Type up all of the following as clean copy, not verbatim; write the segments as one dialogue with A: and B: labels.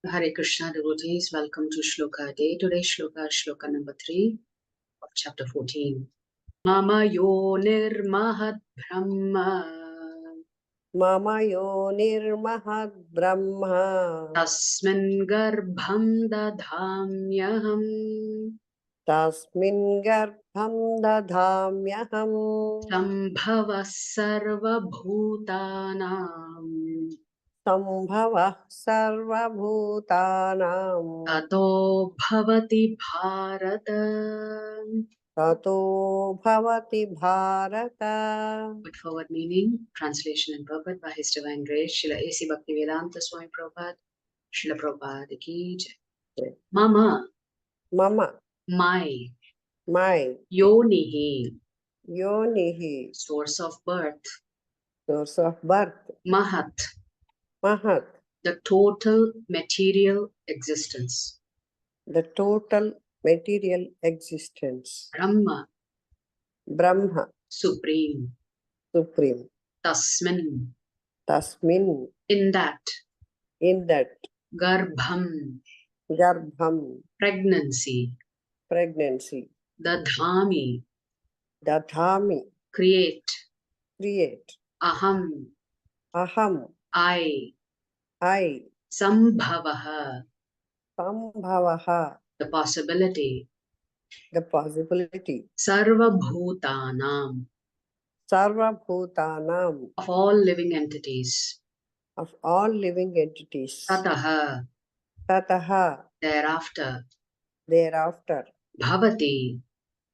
A: Hare Krishna devotees, welcome to Shloka Day. Today's Shloka is Shloka number 3 of chapter 14. Mama yonir mahad brahma
B: Mama yonir mahad brahma
A: tasmin garbham dadhamyaham
B: tasmin garbham dadhamyaham
A: sambhava sarva bhutanam
B: sambhavah sarva bhutanam
A: tato bhavati bharata.
B: tato bhavati bharata.
A: Put forward meaning, translation and purport by His Divine Grace, Srila A.C. Bhaktivedanta Swami Prabhupada, Srila Prabhupada ki jai. Mama,
B: Mama,
A: my,
B: yonihi,
A: source of birth,
B: source of birth,
A: Mahat,
B: mahat,
A: the total material existence,
B: the total material existence,
A: Brahma,
B: Brahma,
A: supreme,
B: tasmin,
A: in that, Garbham, pregnancy, Dadhami, create, Aham, I, Sambhavaha, the possibility, Sarva Bhutanam, of all living entities, Tataha, thereafter,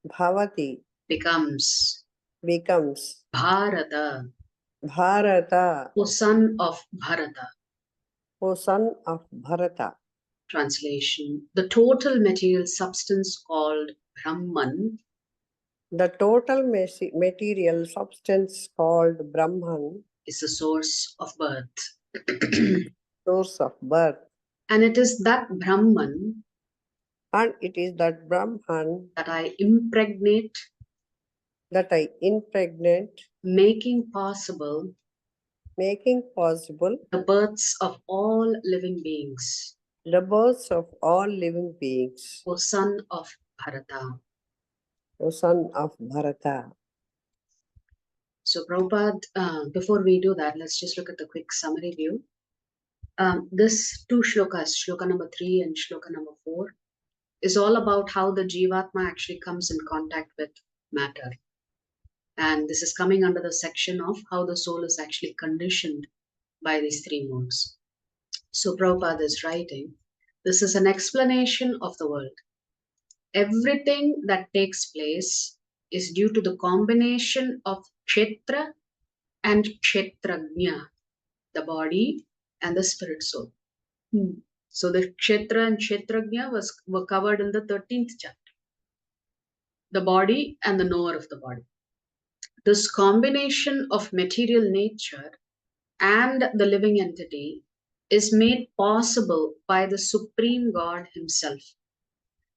A: Bhavati, becomes, Bharata, O son of Bharata. Translation: the total material substance called Brahman,
B: the total material substance called Brahman,
A: is the source of birth. And it is that Brahman that I impregnate, making possible the births of all living beings, O son of Bharata. So Prabhupada, before we do that, let's just look at the quick summary view. This two shlokas, shloka number 3 and shloka number 4, is all about how the Jivatma actually comes in contact with matter. And this is coming under the section of how the soul is actually conditioned by these 3 modes. So Prabhupada is writing, this is an explanation of the world. Everything that takes place is due to the combination of Kshetra and Kshetrajna, the body and the spirit soul. So the Kshetra and Kshetrajna were covered in the 13th chapter. The body and the knower of the body. This combination of material nature and the living entity is made possible by the Supreme God Himself.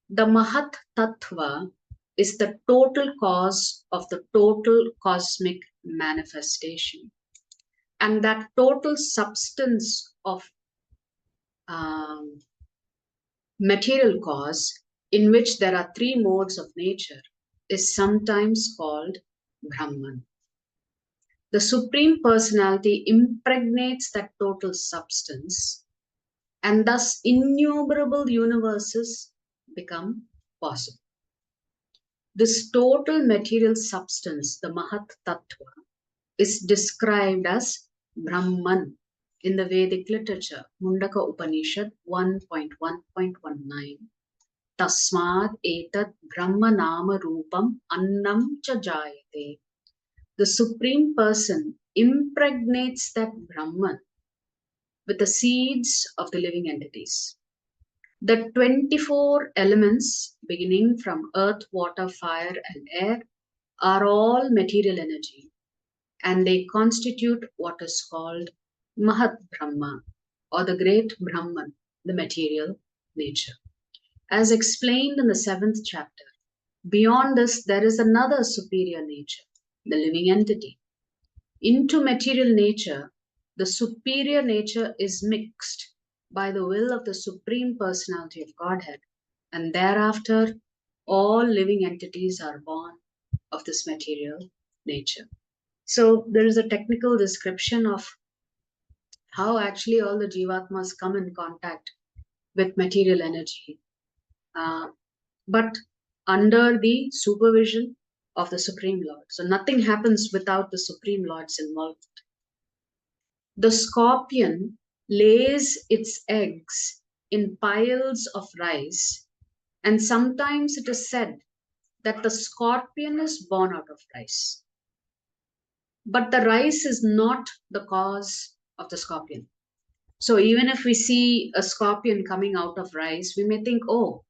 A: The Mahat Tattva is the total cause of the total cosmic manifestation. And that total substance of material cause, in which there are 3 modes of nature, is sometimes called Brahman. The Supreme Personality impregnates that total substance, and thus innumerable universes become possible. This total material substance, the Mahat Tattva, is described as Brahman in the Vedic literature, Mundaka Upanishad 1.1.19. Tasmad etat Brahma nama rupam annam cha jayate. The Supreme Person impregnates that Brahman with the seeds of the living entities. The 24 elements, beginning from earth, water, fire, and air, are all material energy, and they constitute what is called Mahat Brahma, or the great Brahman, the material nature. As explained in the 7th chapter, beyond this there is another superior nature, the living entity. Into material nature, the superior nature is mixed by the will of the Supreme Personality of Godhead, and thereafter all living entities are born of this material nature. So there is a technical description of how actually all the Jivatmas come in contact with material energy, but under the supervision of the Supreme Lord. So nothing happens without the Supreme Lord's involvement. The scorpion lays its eggs in piles of rice, and sometimes it is said that the scorpion is born out of rice. But the rice is not the cause of the scorpion. So even if we see a scorpion coming out of rice, we may think, oh,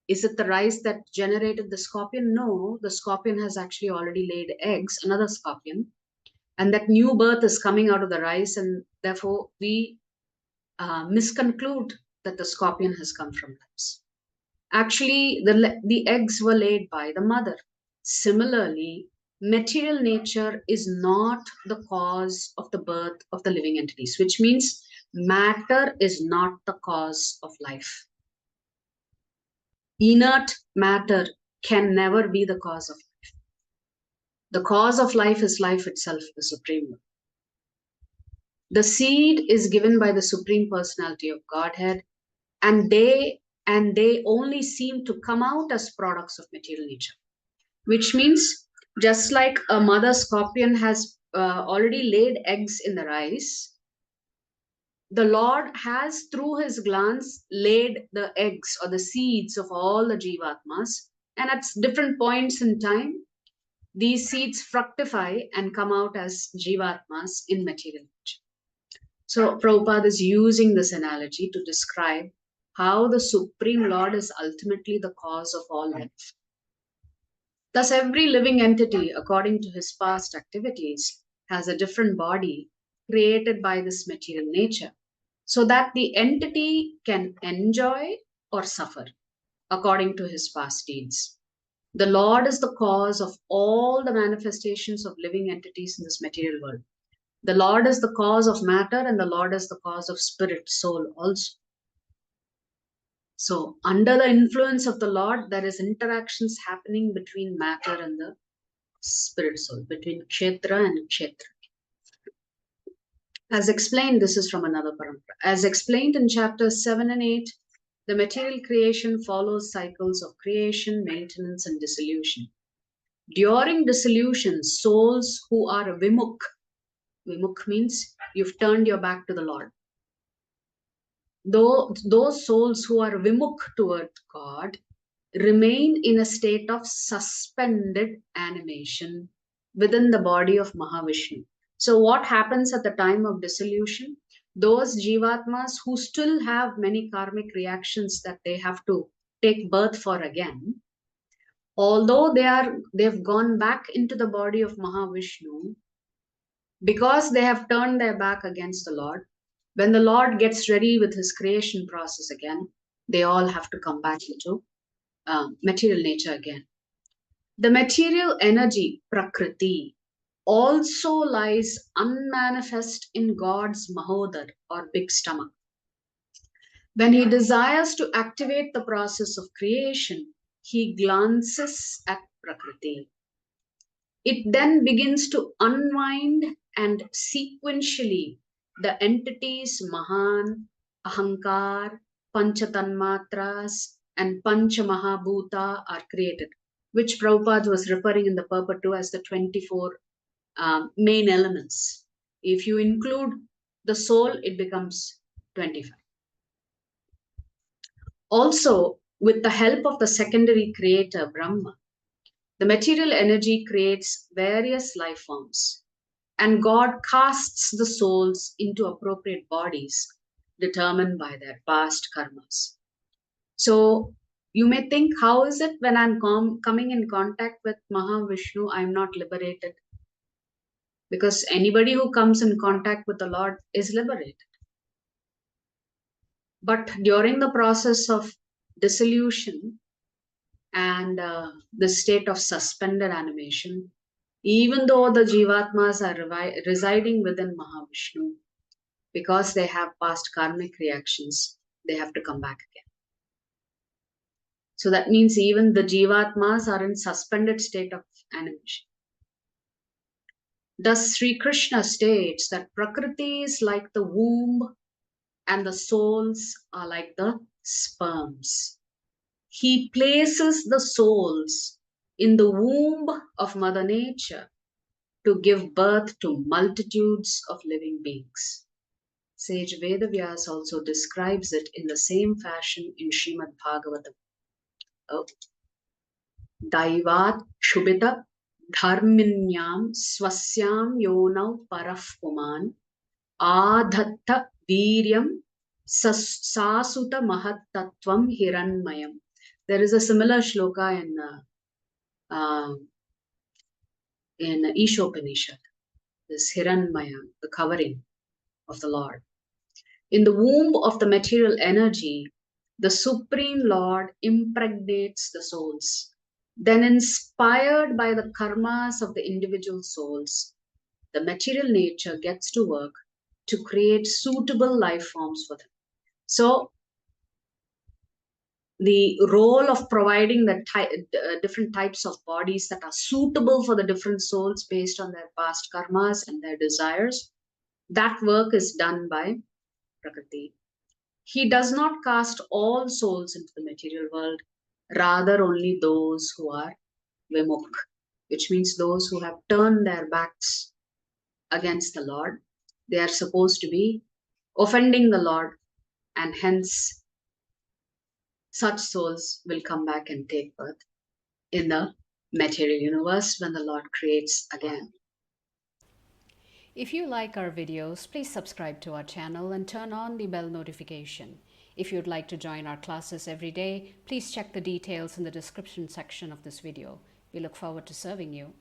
A: is it the rice that generated the scorpion? No, the scorpion has actually already laid eggs, another scorpion, and that new birth is coming out of the rice, and therefore we misconclude that the scorpion has come from rice. Actually, the eggs were laid by the mother. Similarly, material nature is not the cause of the birth of the living entities, which means matter is not the cause of life. Inert matter can never be the cause of life. The cause of life is life itself, the Supreme Lord. The seed is given by the Supreme Personality of Godhead, and they only seem to come out as products of material nature, which means just like a mother scorpion has already laid eggs in the rice, the Lord has through his glance laid the eggs or the seeds of all the Jivatmas, and at different points in time these seeds fructify and come out as Jivatmas in material nature. So Prabhupada is using this analogy to describe how the Supreme Lord is ultimately the cause of all life. Thus, every living entity, according to his past activities, has a different body created by this material nature, so that the entity can enjoy or suffer according to his past deeds. The Lord is the cause of all the manifestations of living entities in this material world. The Lord is the cause of matter, and the Lord is the cause of spirit, soul also. So, under the influence of the Lord, there is interactions happening between matter and the spirit soul, between kshetra and kshetra. As explained, this is from another parampara. As explained in chapters 7 and 8, the material creation follows cycles of creation, maintenance, and dissolution. During dissolution, souls who are vimukh, vimukh means you've turned your back to the Lord. Those souls who are vimukh toward God remain in a state of suspended animation within the body of Mahavishnu. So what happens at the time of dissolution? Those Jivatmas who still have many karmic reactions that they have to take birth for again, although they've gone back into the body of Mahavishnu, because they have turned their back against the Lord, when the Lord gets ready with his creation process again, they all have to come back into material nature again. The material energy, Prakriti, also lies unmanifest in God's Mahodar or big stomach. When he desires to activate the process of creation, he glances at Prakriti. It then begins to unwind, and sequentially the entities Mahan, Ahankar, Panchatanmatras, and Panchamahabhuta are created, which Prabhupada was referring in the purport to as the 24 main elements. If you include the soul, it becomes 25. Also, with the help of the secondary creator, Brahma, the material energy creates various life forms, and God casts the souls into appropriate bodies determined by their past karmas. So you may think, how is it when I'm coming in contact with Mahavishnu, I'm not liberated? Because anybody who comes in contact with the Lord is liberated. But during the process of dissolution and the state of suspended animation, even though the Jivatmas are residing within Mahavishnu, because they have past karmic reactions, they have to come back again. So that means even the Jivatmas are in suspended state of animation. Thus, Sri Krishna states that Prakriti is like the womb and the souls are like the sperms. He places the souls in the womb of Mother Nature to give birth to multitudes of living beings. Sage Vedavyas also describes it in the same fashion in Srimad Bhagavatam. Oh. Daivat Shubhita Dharminyam Swasyam Yonau Paraf Puman Adhatta Viryam Sasuta Mahattattvam Hiranmayam. There is a similar shloka in Ishopanishad, this Hiranmaya, the covering of the Lord. In the womb of the material energy, the Supreme Lord impregnates the souls. Then, inspired by the karmas of the individual souls, the material nature gets to work to create suitable life forms for them. So, the role of providing the different types of bodies that are suitable for the different souls based on their past karmas and their desires, that work is done by Prakriti. He does not cast all souls into the material world, rather only those who are vimukh, which means those who have turned their backs against the Lord. They are supposed to be offending the Lord, and hence such souls will come back and take birth in the material universe when the Lord creates again.
C: If you like our videos, please subscribe to our channel and turn on the bell notification. If you'd like to join our classes every day, please check the details in the description section of this video. We look forward to serving you.